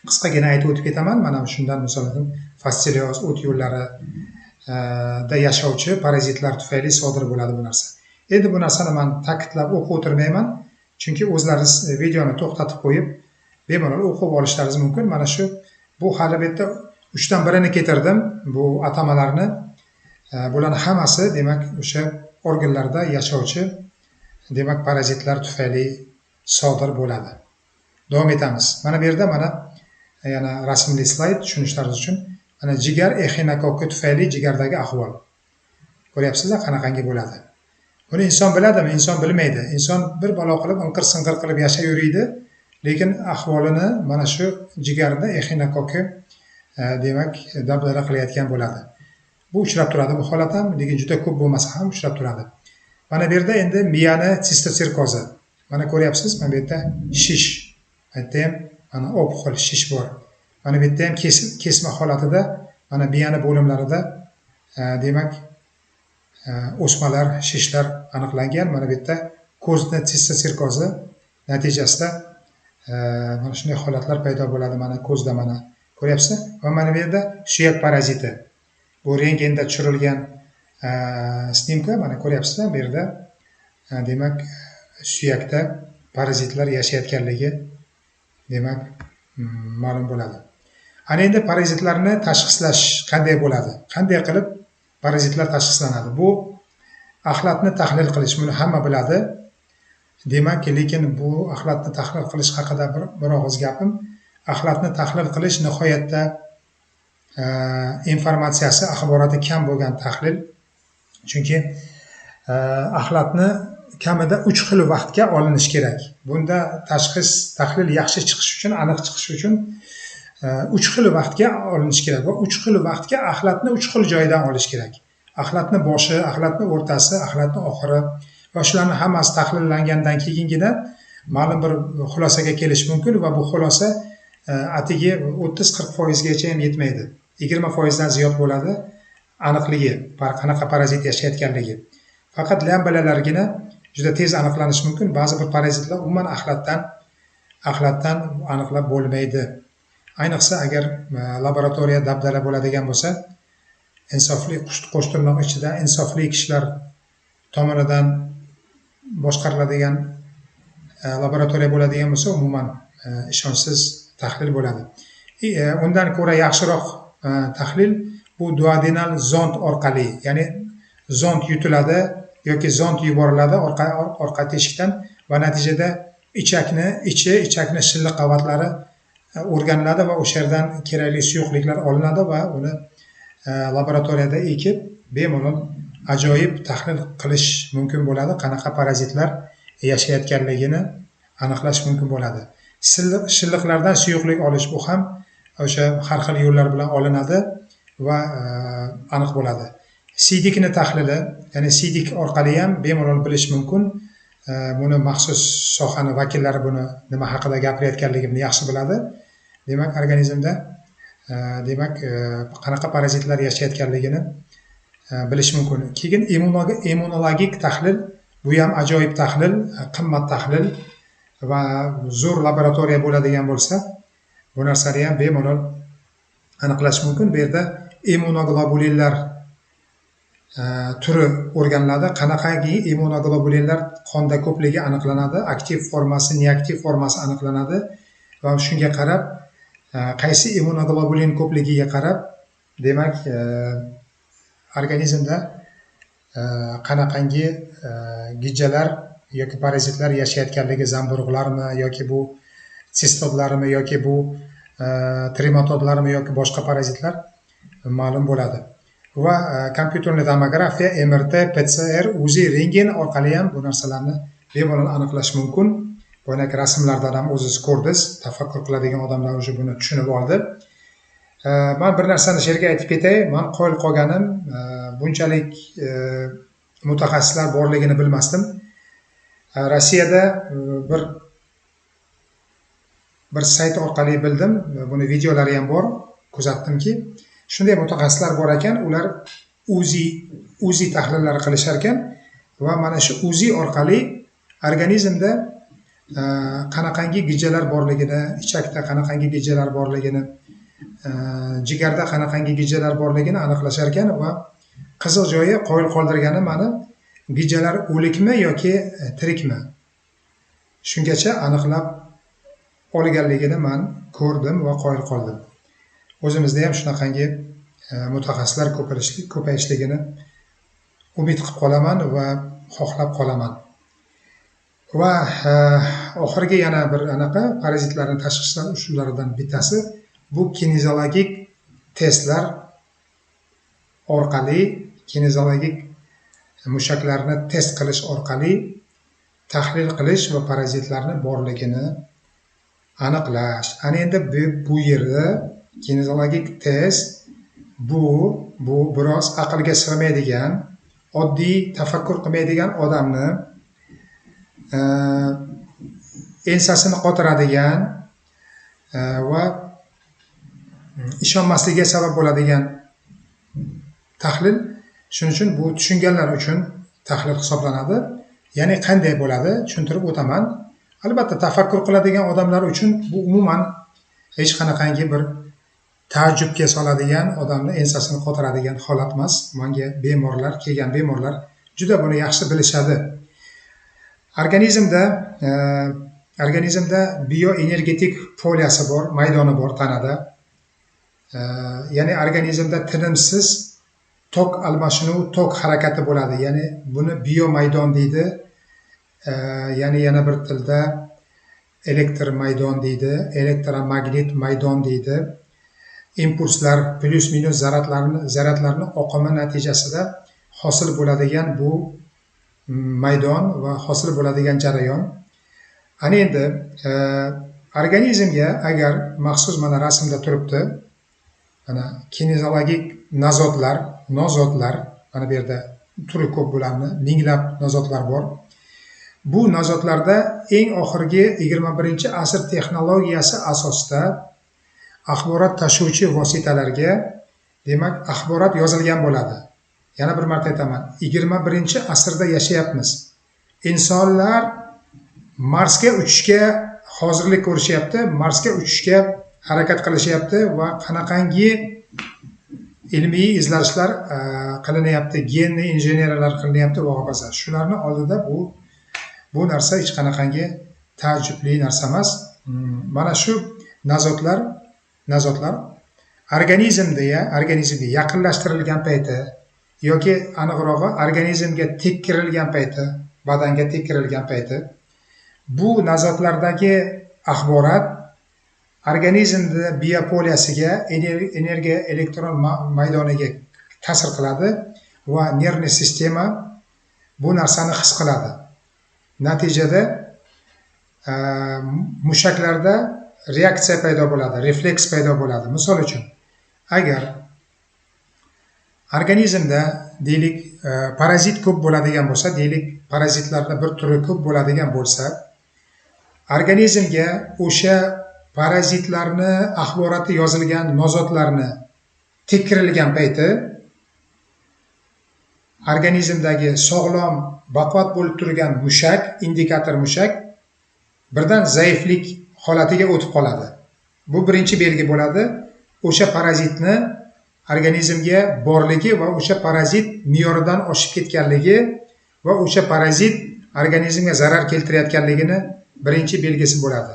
A: qisqagina aytib o'tib ketaman. Mana shundan misol uchun fassilioz, o't yo'llari da yashovchi parazitlar tufayli sodir bo'ladi bu narsa. Endi bu narsani men ta'kidlab o'qib o'tirmayman, chunki o'zlaringiz videoni to'xtatib qo'yib bemalol o'qib olishlaringiz mumkin. Mana shu bu hali bu yerda 3 dan birini keltirdim. Bu atamalarni, bularning hammasi demak o'sha organlarda yashovchi demak parazitlar tufayli sodir bo'ladi. davom etamiz. Mana bu yerda mana yana rasmli slayd tushunishlaringiz uchun mana jigar exinokoki tufayli jigardagi ahvol. Ko'ryapsizlar qanaqangi bo'ladi. Buni inson biladimi? Inson bilmaydi. Inson bir balo qilib inqir-sinqir qilib yashayveradi, lekin ahvolini mana shu jigarda exinokoki demak dabdala qilayotgan bo'ladi. Bu uchrab turadi. Bu holat ham lekin juda ko'p bo'lmasa ham uchrab turadi. Mana bu yerda endi miyani sistotsirkozi. Mana ko'ryapsiz, mana bu yerda shish. Bu yerda ham mana opxol shish bor. Mana bu yerda ham kesma holatida mana miyani bo'limlarida demak o'smalar, shishlar aniqlangan. Mana bu yerda ko'zni sistotsirkozi natijasida mana shunday holatlar paydo bo'ladi. Mana ko'zda mana ko'ryapsiz? Va mana bu yerda suyak paraziti. Bu rentgenda tushirilgan snimka, mana ko'ryapsizlar, bu yerda demak suyakda parazitlar yashayotganligi demak ma'lum bo'ladi. Ana endi parazitlarni tashxislash qanday bo'ladi? Qanday qilib parazitlar tashxislanadi? Bu axlatni tahlil qilish, buni hamma biladi. Demak, lekin bu axlatni tahlil qilish haqida bir og'iz gapim. Axlatni tahlil qilish nihoyatda informatsiyasi, axboroti kam bo'lgan tahlil. Chunki axlatni kamida 3 xil vaqtga olinish kerak. Bunda tashxis, tahlil yaxshi chiqish uchun, aniq chiqish uchun 3 xil vaqtga olinish kerak va 3 xil vaqtga axlatni 3 xil joydan olish kerak. Axlatni boshi, axlatni o'rtasi, axlatni oxiri va shularni hammasi tahlillangandan keyingina ma'lum bir xulosaga kelish mumkin va bu xulosa atigi 30-40% gacha ham yetmaydi. 20% dan ziyod bo'ladi aniqligi, qanaqa parazit yashayotganligi. Faqat lambalargina juda tez aniqlanishi mumkin. Ba'zi bir parazitlar umuman axlatdan aniqlab bo'lmaydi. Ayniqsa agar laboratoriya dabdala bo'ladigan bo'lsa, insofli qo'sh tirnoq ichida insofli kishilar tomonidan boshqariladigan laboratoriya bo'ladigan bo'lsa, umuman ishonchsiz tahlil bo'ladi. Undan ko'ra yaxshiroq tahlil bu duodenal zond orqali, ya'ni zond yutiladi yoki zond yuboriladi orqa teshikdan va natijada ichakni shilliq qavatlari o'rganiladi va o'sha yerdan kerakli suyuqliklar olinadi va uni laboratoriyada ekib bemalol ajoyib tahlil qilish mumkin bo'ladi. Qanaqa parazitlar yashayotganligini aniqlash mumkin bo'ladi. Shilliqlardan suyuqlik olish bu ham o'sha har xil yo'llar bilan olinadi va aniq bo'ladi. Sidikni tahlili, ya'ni sidik orqali ham bemalol bilish mumkin. Buni maxsus sohani vakillari buni nima haqida gapirayotganligimni yaxshi biladi. Demak, organizmda demak qanaqa parazitlar yashayotganligini bilish mumkin. Keyin immunologik tahlil, bu ham ajoyib tahlil, qimmat tahlil va zo'r laboratoriya bo'ladigan bo'lsa, bu narsani ham bemalol aniqlash mumkin. Bu yerda immunoglobulinlar turi o'rganiladi. Qanaqangi immunoglobulinlar qonda ko'pligi aniqlanadi, aktiv formasi, neaktiv formasi aniqlanadi va shunga qarab qaysi immunoglobulin ko'pligiga qarab demak organizmda qanaqangi gijjalar yoki parazitlar yashayotganligi, zamburug'larmi yoki bu sistodlarmi yoki bu trematodlarmi yoki boshqa parazitlar ma'lum bo'ladi. Va kompyuterli tomografiya, MRT, PCR, UZI, rentgen orqali ham bu narsalarni bemalol aniqlash mumkin. Bo'ynak rasmlardan ham o'zingiz ko'rdingiz, tafakkur qiladigan odamlar o'sha buni tushunib oldi. Men bir narsani shu yerga aytib ketay. Men qoyil qolganim, bunchalik mutaxassislar borligini bilmasdim. Rossiyada bir sayt orqali bildim, buni videolari ham bor, kuzatdimki, shunday mutaxassislar bor ekan, ular UZI tahlillari qilishar ekan va mana shu UZI orqali organizmda qanaqangi gijjalar borligini, ichakda qanaqangi gijjalar borligini, jigarda qanaqangi gijjalar borligini aniqlashar ekan va qiziq joyi qoyil qoldirgani meni gijjalar o'likmi yoki tirikmi? Shungacha aniqlab olganligini men ko'rdim va qoyil qoldim. O'zimizda ham shunaqangi mutaxassislar ko'payishligini umid qilib qolaman va xohlab qolaman. va oxirgi yana bir anaqa parazitlarni tashxislash usullaridan bittasi bu kinezologik testlar orqali, kinezologik mushaklarni test qilish orqali tahlil qilish va parazitlarni borligini aniqlash. Ana endi bu yerda kinezologik test bu biroz aqlga sig'maydigan, oddiy tafakkur qilmaydigan odamni ensasini qotiradigan va ishonmasligiga sabab bo'ladigan tahlil. Shuning uchun bu tushunganlar uchun tahlil hisoblanadi. Ya'ni qanday bo'ladi tushuntirib o'taman. Albatta tafakkur qiladigan odamlar uchun bu umuman hech qanaqangi bir taajjubga soladigan, odamni ensasini qotiradigan holat emas. Menga kelgan bemorlar juda buni yaxshi bilishadi. Organizmda bioenergetik poliyasi bor, maydoni bor tanada. Ya'ni organizmda tinimsiz tok almashinuv, tok harakati bo'ladi. Ya'ni buni biomaydon deydi. Ya'ni yana bir tilda elektr maydon deydi, elektromagnit maydon deydi. Impulslar, plus minus zaryadlarni oqimi natijasida hosil bo'ladigan bu maydon va hosil bo'ladigan jarayon. Ana endi organizmga agar maxsus mana rasmda turibdi, mana kinezologik nozotlar, mana bu yerda turi ko'p bularni, minglab nozotlar bor. Bu nozotlarda eng oxirgi 21-asr texnologiyasi asosida axborot tashuvchi vositalarga, demak, axborot yozilgan bo'ladi. Yana bir marta aytaman, 21-asrda yashayapmiz. Insonlar Marsga uchishga hozirlik ko'rishyapti, Marsga uchishga harakat qilishyapti va qanaqangi ilmiy izlanishlar qilinyapti, genni injeneriyalar qilinyapti va hokazo. Shularning oldida bu narsa hech qanaqangi taajjubli narsa emas. Mana shu nazotlar organizmga yaqinlashtirilgan payti yoki aniqrog'i organizmga tekkirilgan payti, badanga tekkirilgan payti bu nazotlardagi axborot organizmda biopoliyasiga, energiya elektron maydoniga ta'sir qiladi va nervniy sistema bu narsani his qiladi. Natijada mushaklarda reaksiya paydo bo'ladi, refleks paydo bo'ladi. Misol uchun, agar organizmda deylik parazit ko'p bo'ladigan bo'lsa, deylik parazitlarni bir turi ko'p bo'ladigan bo'lsa, organizmga o'sha parazitlarni axboroti yozilgan nozotlarni tekkirilgan payti organizmdagi sog'lom, baquvvat bo'lib turgan mushak, indikator mushak birdan zaiflik holatiga o'tib qoladi. Bu birinchi belgi bo'ladi. O'sha parazitni organizmga borligi va o'sha parazit me'yoridan oshib ketganligi va o'sha parazit organizmga zarar keltirayotganligini birinchi belgisi bo'ladi.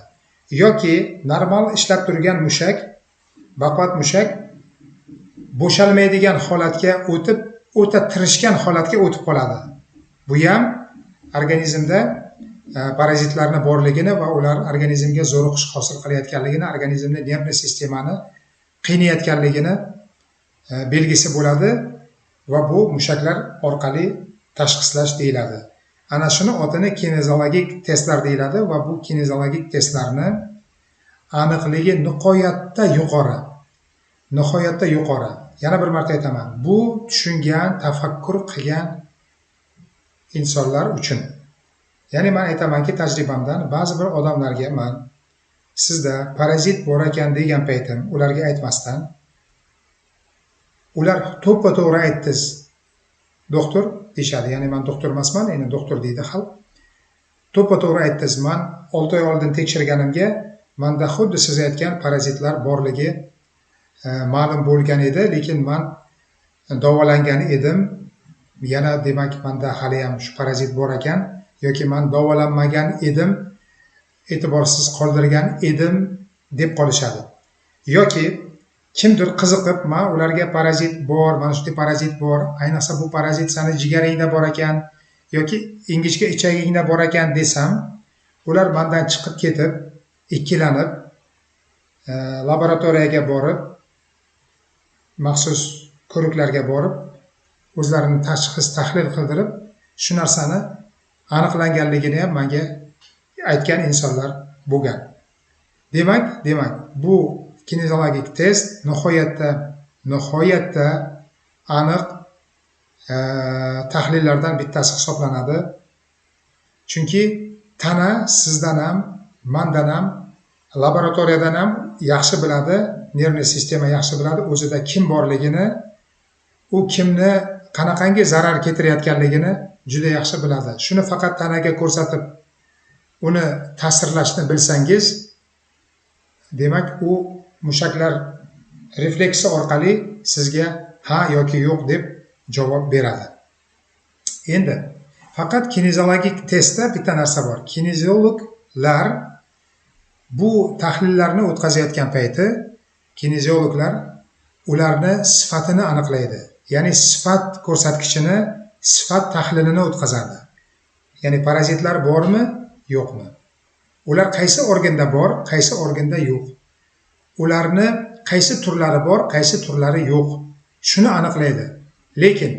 A: Yoki normal ishlab turgan mushak, baquvvat mushak bo'shalmaydigan holatga o'tib, o'ta tirishgan holatga o'tib qoladi. Bu ham organizmda parazitlarni borligini va ular organizmga zo'riqish hosil qilayotganligini, organizmni nervniy sistemani qiynayotganligini belgisi bo'ladi va bu mushaklar orqali tashxislash deyiladi. Ana shuni otini kinezologik testlar deyiladi va bu kinezologik testlarni aniqligi nihoyatda yuqori. Yana bir marta aytaman, bu tushungan, tafakkur qilgan insonlar uchun. Ya'ni men aytamanki, tajribamdan ba'zi bir odamlarga men sizda parazit bor ekan degan paytim ularga aytmasdan, ular to'ppa-to'g'ri aytdingiz, doktor deyishadi. Ya'ni men doktor emasman, endi doktor deydi xalq. To'ppa-to'g'ri aytdingiz, men 6 oy oldin tekshirganimga menda xuddi siz aytgan parazitlar borligi ma'lum bo'lgan edi, lekin men davolangan edim. Yana demak menda hali ham shu parazit bor ekan yoki men davolanmagan edim, e'tiborsiz qoldirgan edim deb qolishadi. Yoki kimdir qiziqib, men ularga parazit bor, mana shunday parazit bor, ayniqsa bu parazit seni jigaringda bor ekan yoki ingichka ichagingda bor ekan desam, ular mendan chiqib ketib, ikkilanib, laboratoriyaga borib, maxsus ko'riklarga borib, o'zlarini tashxis tahlil qildirib, shu narsani aniqlanganligini ham menga aytgan insonlar bo'lgan. Demak, bu kinezologik test nihoyatda aniq tahlillardan bittasi hisoblanadi. Chunki tana sizdan ham, mendan ham, laboratoriyadan ham yaxshi biladi, nervniy sistema yaxshi biladi o'zida kim borligini, u kimni qanaqangi zarar keltirayotganligini juda yaxshi biladi. Shuni faqat tanaga ko'rsatib, uni ta'sirlashni bilsangiz, demak u mushaklar refleksi orqali sizga ha yoki yo'q deb javob beradi. Endi faqat kinezologik testda bitta narsa bor. Kineziologlar bu tahlillarni o'tkazayotgan payti kineziologlar ularni sifatini aniqlaydi. Ya'ni sifat ko'rsatkichini, sifat tahlilini o'tkazadi. Ya'ni parazitlar bormi, yo'qmi? Ular qaysi organda bor, qaysi organda yo'q? Ularni qaysi turlari bor, qaysi turlari yo'q? Shuni aniqlaydi. Lekin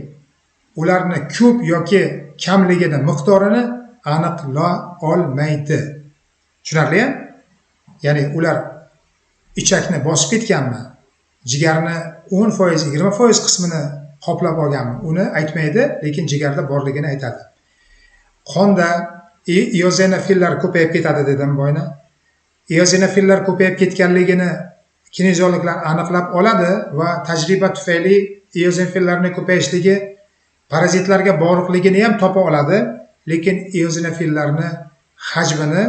A: ularni ko'p yoki kamligini, miqdorini aniqla olmaydi. Tushunarli? Ya'ni ular ichakni bosib ketganmi, jigarni 10%, 20% qismini qoplab olganmi, uni aytmaydi, lekin jigarda borligini aytadi. Qonda eozinofillar ko'payib ketadi dedim boyna. Eozinofillar ko'payib ketganligini kineziologlar aniqlab oladi va tajriba tufayli eozinofillarning ko'payishligi parazitlarga bog'liqligini ham topa oladi, lekin eozinofillarni hajmini,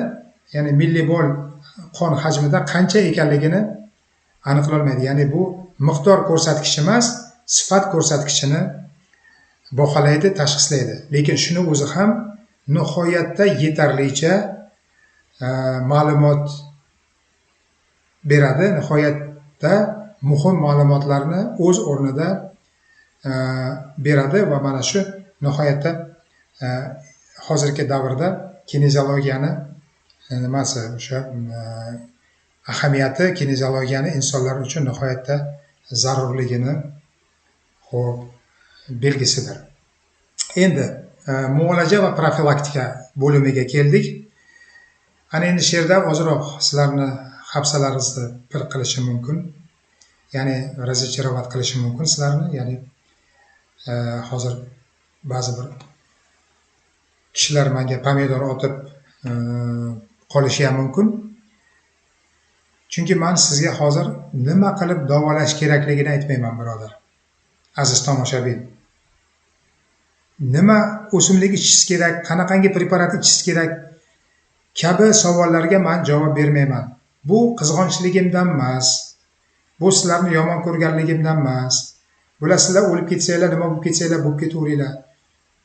A: ya'ni millimol qon hajmida qancha ekanligini aniqlolmaydi. Ya'ni bu miqdor ko'rsatkichi emas, sifat ko'rsatkichini baholaydi, tashxislaydi. Lekin shuni o'zi ham nihoyatda yetarlicha ma'lumot beradi, nihoyatda muhim ma'lumotlarni o'z o'rnida beradi va mana shu nihoyatda hozirgi davrda kineziologiyani nimasi, o'sha ahamiyati kineziologiyani insonlar uchun nihoyatda zarurligini belgisidir. Endi muolaja va profilaktika bo'limiga keldik. Ana endi shu yerda ozroq sizlarni hafsalaringizni pir qilishi mumkin. Ya'ni razочаровать qilishi mumkin sizlarni. Ya'ni hozir ba'zi bir kishilar menga pomidor otib qolishi ham mumkin. Chunki men sizga hozir nima qilib davolash kerakligini aytmayman, birodar. Aziz tomoshabin. Nima o'simlik ichishingiz kerak, qanaqangi preparat ichishingiz kerak kabi savollarga men javob bermayman. Bu qizg'onchiligimdan emas. Bu sizlarni yomon ko'rganligimdan emas. Bular sizlar o'lib ketsanglar, nima bo'lib ketsanglar, bo'lib ketaveringlar.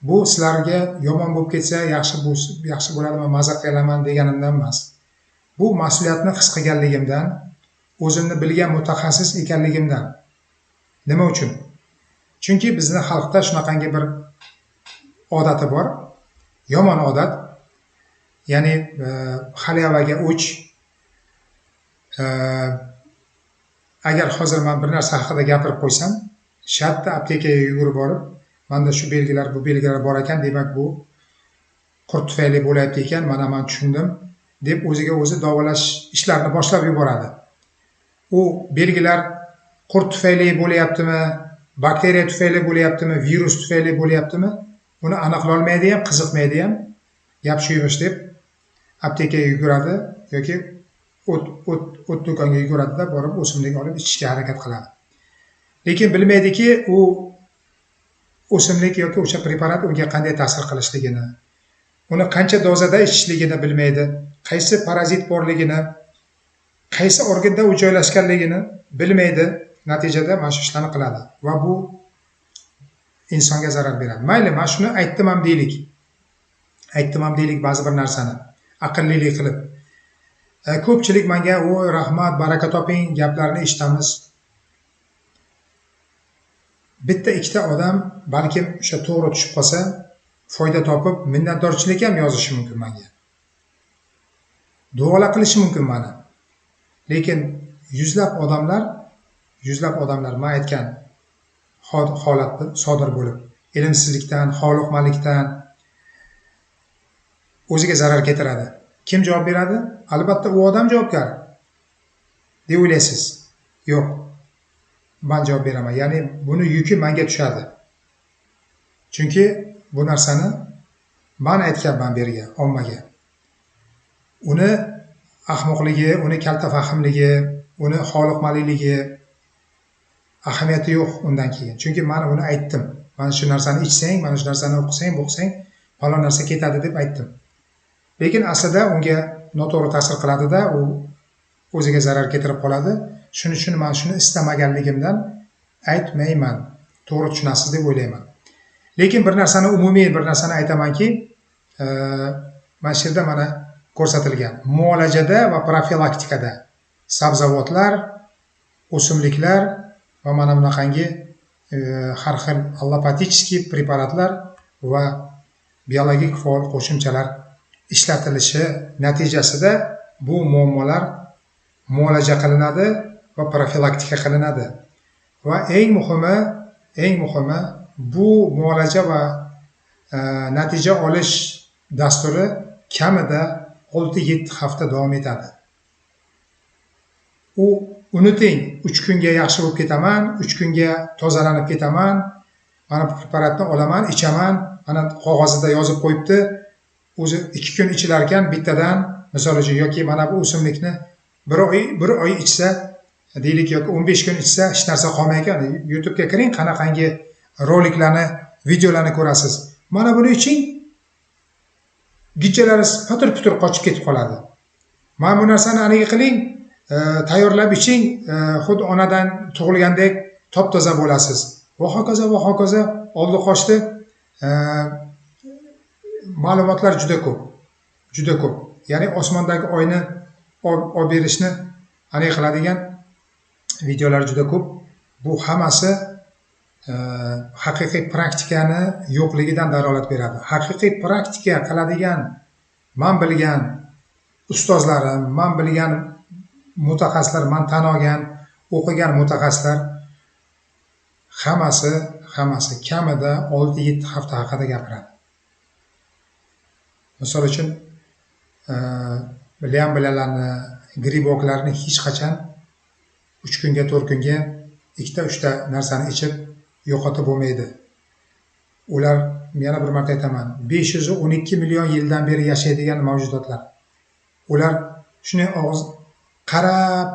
A: Bu sizlarga yomon bo'lib ketsa, yaxshi bo'ladi, men mazza qilaman deganimdan emas. Bu mas'uliyatni his qilganligimdan, o'zimni bilgan mutaxassis ekanligimdan. Nima uchun? Chunki bizning xalqda shunaqangi bir odati bor, yomon odat. Ya'ni xalyavaga uch. Agar hozir men bir narsa haqida gapirib qo'ysam, shartta aptekaga yugurib borib, menda shu belgilar, bu belgilar bor ekan, demak bu qurt tufayli bo'layapti ekan, mana men tushundim deb o'ziga o'zi davolash ishlarini boshlab yuboradi. U belgilar qurt tufayli bo'layaptimi, bakteriya tufayli bo'layaptimi, virus tufayli bo'layaptimi, buni aniqlolmaydi ham, qiziqmaydi ham. Gap shu emish deb aptekaga yuguradi yoki o't do'konga yuguradida borib o'simlik olib ichishga harakat qiladi. Lekin bilmaydiki, u o'simlik yoki o'sha preparat unga qanday ta'sir qilishligini, uni qancha dozada ichishligini bilmaydi, qaysi parazit borligini, qaysi organda u joylashganligini bilmaydi. Natijada mana shu ishlarni qiladi va bu insonga zarar beradi. Mayli, men shuni aytdim ham deylik. Ba'zi bir narsani aqllilik qilib. Ko'pchilik menga "Voy, rahmat, baraka toping" gaplarni eshitamiz. Bitta ikkita odam balkim o'sha to'g'ri tushib qolsa, foyda topib, minnatdorchilik ham yozishi mumkin menga. Duolar qilishi mumkin meni. Lekin yuzlab odamlar men aytgan holatda sodir bo'lib, ilmsizlikdan, xoliqmalikdan o'ziga zarar keltiradi. Kim javob beradi? Albatta u odam javobgar deb o'ylaysiz. Yo'q. Men javob beraman. Ya'ni buni yuki menga tushadi. Chunki bu narsani men aytganman berga, ommaga. Uni ahmoqligi, uni kalta fahmligi, uni xoliqmalikligi ahamiyati yo'q undan keyin. Chunki men uni aytdim. Mana shu narsani ichsang, mana shu narsani o'qisang, falon narsa ketadi deb aytdim. Lekin aslida unga noto'g'ri ta'sir qiladi-da, u o'ziga zarar keltirib qoladi. Shuning uchun men shuni istamaganligimdan aytmayman. To'g'ri tushunasiz deb o'ylayman. Lekin bir narsani umumiy bir narsani aytamanki, mana shu yerda mana ko'rsatilgan muolajada va profilaktikada sabzavotlar, o'simliklar va mana bunaqangi har xil allopatический preparatlar va biologik faol qo'shimchalar ishlatilishi natijasida bu muammolar muolaja qilinadi va profilaktika qilinadi. Va eng muhimi bu muolaja va natija olish dasturi kamida 6-7 hafta davom etadi. Unuting, 3 kunga yaxshi bo'lib ketaman, 3 kunga tozalanib ketaman, mana bu preparatni olaman, ichaman, mana qog'ozida yozib qo'yibdi. O'zi 2 kun ichilar ekan bittadan, misol uchun yoki mana bu o'simlikni bir oy ichsa, deylik yoki 15 kun ichsa hech narsa qolmay ekan. YouTube'ga kiring, qanaqangi roliklarni, videolarni ko'rasiz. Mana buni iching, gijjalaringiz patur-putur qochib ketib qoladi. Mana bu narsani aniga qiling, tayyorlab iching, xuddi onadan tug'ilgandek top-toza bo'lasiz. Va hokazo oldi qochdi. Ma'lumotlar juda ko'p. Ya'ni osmondagi oyni olib berishni aniq qiladigan videolar juda ko'p. Bu hammasi haqiqiy praktikani yo'qligidan dalolat beradi. Haqiqiy praktika qiladigan, men bilgan ustozlarim, men bilgan mutaxassislar, men tan olgan, o'qigan mutaxassislar hammasi kamida 6-7 hafta haqida gapiradi. Misol uchun bilalarni, griboklarni hech qachon 3 kunga, 4 kunga 2-3 ta narsani ichib yo'qotib bo'lmaydi. Ular, yana bir marta aytaman, 512 million yildan beri yashaydigan mavjudotlar. Ular shuni qarab,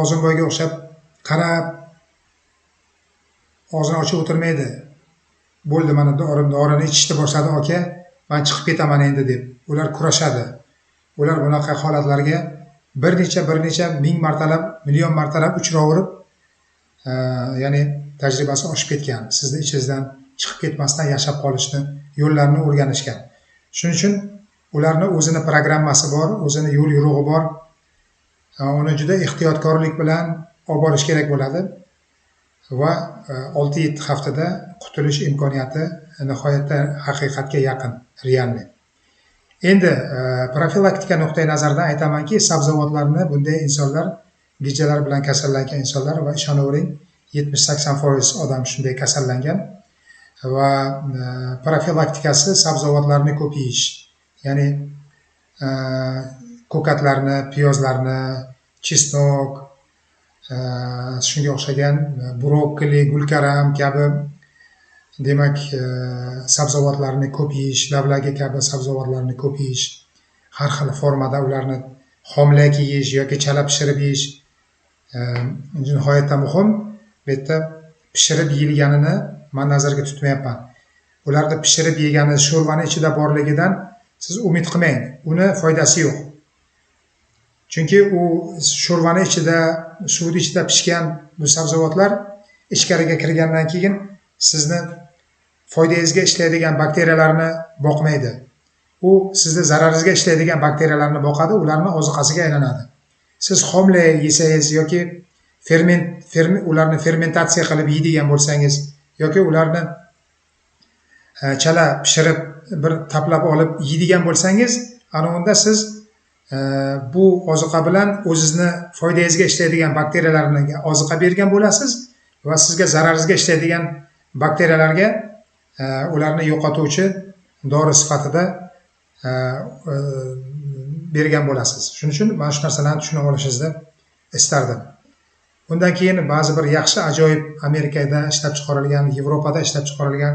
A: og'zimboyga o'xshab qarab, og'zini ochib o'tirmaydi. Bo'ldi, mana dorini ichishni boshladi aka, men chiqib ketaman endi deb. Ular kurashadi. Ular bunaqa holatlarga bir necha ming martalab, million martalab uchraverib, ya'ni tajribasi oshib ketgan. Sizni ichingizdan chiqib ketmasdan yashab qolishni yo'llarini o'rganishgan. Shuning uchun ularni o'zini programmasi bor, o'zini yo'l yo'rig'i bor. Uni juda ehtiyotkorlik bilan olib borish kerak bo'ladi va 6-7 haftada qutulish imkoniyati nihoyatda haqiqatga yaqin, realniy. Endi profilaktika nuqtai nazaridan aytamanki, sabzavotlarni bunday insonlar, gijjalar bilan kasallangan insonlar va ishonavering 70-80% odam shunday kasallangan va profilaktikasi sabzavotlarni ko'p yeyish. Ya'ni ko'katlarni, piyozlarni, chesnok, shunga o'xshagan brokkoli, gulkaram kabi demak sabzavotlarni ko'p yeyish, lavlagi kabi sabzavotlarni ko'p yeyish, har xil formada ularni xomlak yeyish yoki chala pishirib yeyish nihoyatda muhim. Bu yerda pishirib yeyilganini men nazarga tutmayapman. Ularni pishirib yegani sho'rvani ichida borligidan siz umid qilmang, uni foydasi yo'q. Chunki u sho'rvani ichida, suvni ichida pishgan bu sabzavotlar ichkariga kirgandan keyin sizni foydangizga ishlaydigan bakteriyalarni boqmaydi. U sizni zararingizga ishlaydigan bakteriyalarni boqadi, ularni ozuqasiga aylanadi. Siz xomla yesangiz yoki ularni fermentatsiya qilib yeydigan bo'lsangiz yoki ularni chala pishirib bir taplab olib yeydigan bo'lsangiz, ana unda siz bu ozuqa bilan o'zizni foydangizga ishlaydigan bakteriyalarga ozuqa bergan bo'lasiz va sizga zararingizga ishlaydigan bakteriyalarga ularni yo'qotuvchi dori sifatida bergan bo'lasiz. Shuning uchun mana shu narsalarni tushunib olishingizni istardim. Undan keyin ba'zi bir yaxshi ajoyib Amerikada ishlab chiqarilgan, Yevropada ishlab chiqarilgan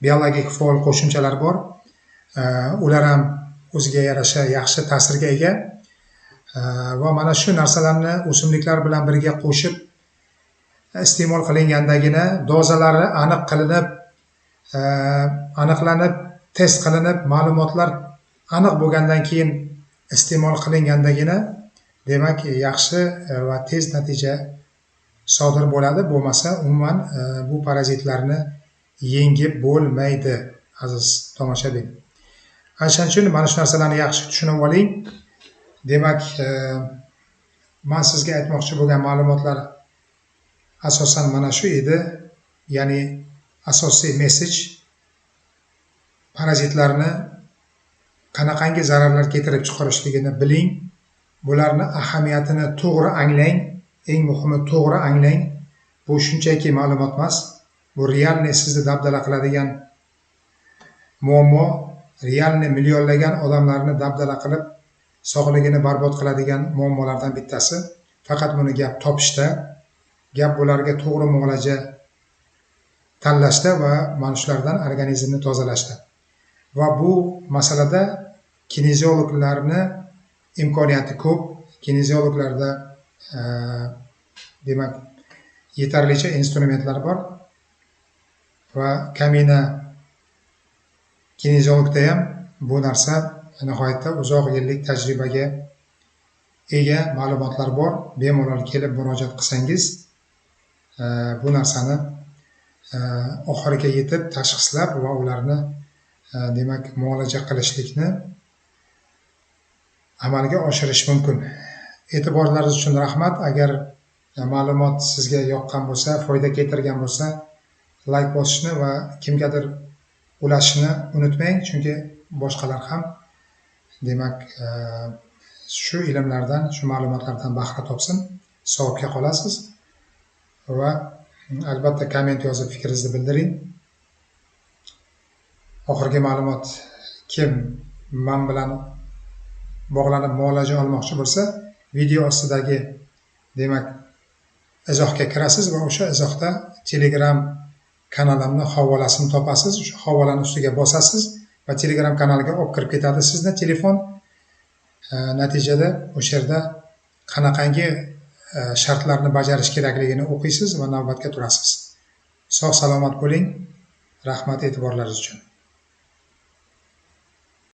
A: biologik faol qo'shimchalar bor. Ular ham o'ziga yarasha yaxshi ta'sirga ega va mana shu narsalarni o'simliklar bilan birga qo'shib iste'mol qilingandagina dozalari aniq qilinib, aniqlanib, test qilinib, ma'lumotlar aniq bo'lgandan keyin iste'mol qilingandagina, demak, yaxshi va tez natija sodir bo'ladi. Bo'lmasa, umuman bu parazitlarni yengib bo'lmaydi, aziz tomoshabin. Shuning uchun mana shu narsalarni yaxshi tushunib oling. Demak, men sizga aytmoqchi bo'lgan ma'lumotlar asosan mana shu edi. Ya'ni asosiy mesej parazitlarni qanaqangi zararlar keltirib chiqarishligini biling. Bularni ahamiyatini to'g'ri anglang. Eng muhimi to'g'ri anglang. Bu shunchaki ma'lumot emas. Bu realni sizni dabdala qiladigan muammo, realni millionlagan odamlarni dabdala qilib, sog'ligini barbod qiladigan muammolardan bittasi. Faqat buni gap topishda, gap bularga to'g'ri muolaja tanlashda va mana shulardan organizmni tozalashda. Va bu masalada kineziologlarni imkoniyati ko'p. Kineziologlarda demak, yetarlicha instrumentlar bor va kamina kineziologda ham bu narsa nihoyatda uzoq yillik tajribaga ega ma'lumotlar bor. Bemalol kelib murojaat qilsangiz, bu narsani oxiriga yetib tashxislab va ularni demak muolaja qilishlikni amalga oshirish mumkin. E'tiborlaringiz uchun rahmat. Agar ma'lumot sizga yoqqan bo'lsa, foyda keltirgan bo'lsa, like bosishni va kimgadir ulashishni unutmang, chunki boshqalar ham demak shu ilmlardan, shu ma'lumotlardan bahra topsin. Savobga qolasiz va albatta komment yozib fikringizni bildiring. Oxirgi ma'lumot, kim men bilan bog'lanib muolaja olmoqchi bo'lsa, video ostidagi demak izohga kirasiz va o'sha izohda Telegram kanalimni havolasini topasiz. O'sha havolani ustiga bosasiz va Telegram kanaliga olib kirib ketadi sizni telefon. Natijada o'sha yerda qanaqangi shartlarni bajarish kerakligini o'qiysiz va navbatga turasiz. Sog' salomat bo'ling. Rahmat e'tiborlaringiz uchun.